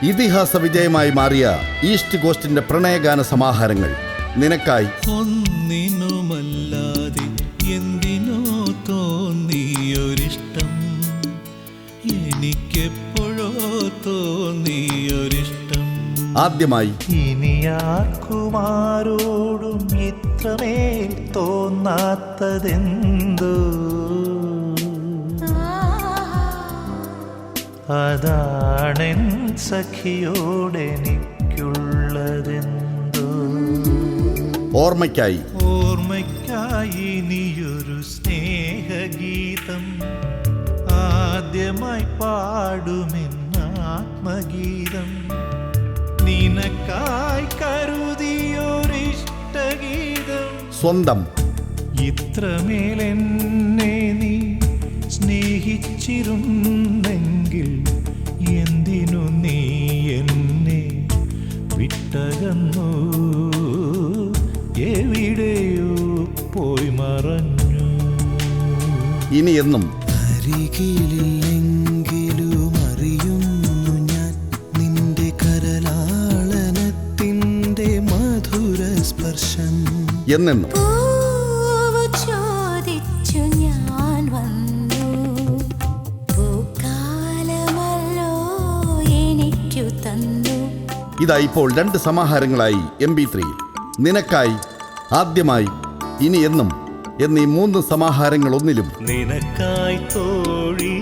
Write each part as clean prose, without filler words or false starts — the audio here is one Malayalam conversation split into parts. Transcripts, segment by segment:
ഇതിഹാസ വിജയമായി മാറിയ ഈസ്റ്റ് കോസ്റ്റിന്റെ പ്രണയഗാന സമാഹാരങ്ങൾ നിനക്കായി. ഒന്നിനുമല്ലാതെ എന്തിനോ തോന്നിയൊരിഷ്ടം, എനിക്കെപ്പോഴോ തോന്നിയൊരിഷ്ടം. ആദ്യമായി ഇനി ആർക്കുമാരോടും ഇത്രമേൽ തോന്നാത്തതെന്തോ, അതാണെൻ സഖിയോടെനിക്കുള്ളതെന്തോ. ഓർമ്മയ്ക്കായി ഇനിയൊരു സ്നേഹഗീതം ആദ്യമായി പാടുമെന്നാത്മഗീതം, നിനക്കായി കരുതിയൊരിഷ്ടഗീതം. സ്വന്തം ഇത്രമേലെന്നെ നീ സ്നേഹിച്ചിരുന്നെങ്കിൽ എന്തിനു നീ എന്നെ വിട്ടകന്നു, എവിടെയോ പോയി മറഞ്ഞു. ഇനി എന്നും അരികിലെങ്കിലും അറിയുന്നു ഞാൻ നിന്റെ കരലാളനത്തിൻ്റെ മധുര സ്പർശം. എന്നെന്നും ചോദിച്ചു ഞാൻ വന്നു, പൂക്കാലമല്ലോ എനിക്കു തന്നു. ഇതാ ഇപ്പോൾ 2 സമാഹാരങ്ങളായി MP3. നിനക്കായി, ആദ്യമായി, ഇനി എന്നും എന്നീ 3 സമാഹാരങ്ങൾ ഒന്നിലും. നിനക്കായി തോഴി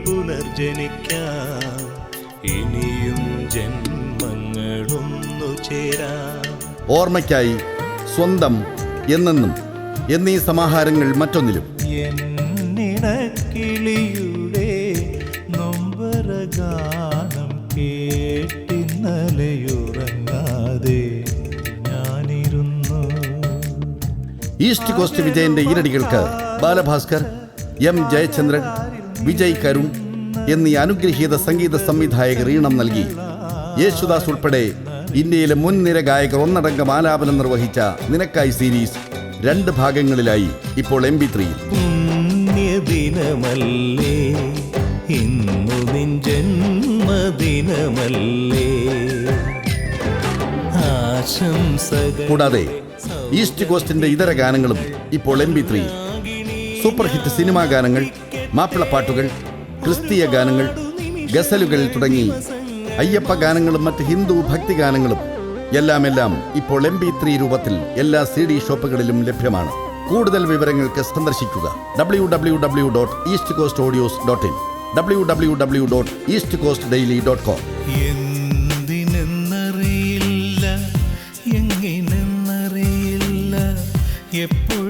പുനർജനിക്കാം, ഇനിയും ജന്മങ്ങളൊന്നു ചേരാം. ഓർമ്മയ്ക്കായി, സ്വന്തം, എന്നെന്നും എന്നീ സമാഹാരങ്ങൾ മറ്റൊന്നിലും. എന്നിണക്കിളിയുടെ നൊമ്പരഗാനം കേട്ടിന്നലയുറങ്ങാതെ ഞാനിരുന്നു. ഈസ്റ്റ് കോസ്റ്റ് വിജയന്റെ ഈരടികൾക്ക് ബാലഭാസ്കർ, M. ജയചന്ദ്രൻ, വിജയ് കരുൺ എന്നീ അനുഗ്രഹീത സംഗീത സംവിധായകർ ഈണം നൽകി. യേശുദാസ് ഉൾപ്പെടെ ഇന്ത്യയിലെ മുൻനിര ഗായകർ ഒന്നടങ്കം ആലാപനം നിർവഹിച്ച നിനക്കായി സീരീസ് 2 ഭാഗങ്ങളിലായി ഇപ്പോൾ MP3യിൽ. പുണ്യദിനമല്ലേ ഇന്നു നിൻ ജന്മദിനമല്ലേ, ആശംസകൾ. കൂടാതെ ഈസ്റ്റ് കോസ്റ്റിന്റെ ഇതര ഗാനങ്ങളും ഇപ്പോൾ MP3. സൂപ്പർ ഹിറ്റ് സിനിമാ ഗാനങ്ങൾ, മാപ്പിളപ്പാട്ടുകൾ, ക്രിസ്തീയ ഗാനങ്ങൾ, ഗസലുകൾ തുടങ്ങി അയ്യപ്പ ഗാനങ്ങളും മറ്റ് ഹിന്ദു ഭക്തിഗാനങ്ങളും എല്ലാം ഇപ്പോൾ MP3 രൂപത്തിൽ എല്ലാ CD ഷോപ്പുകളിലും ലഭ്യമാണ്. കൂടുതൽ വിവരങ്ങൾക്ക് സന്ദർശിക്കുക www.eastcoastaudios.in, www.eastcoastdaily.com. എന്തിനെന്നറിയില്ല, എങ്ങിനെന്നറിയില്ല, എപ്പോഴും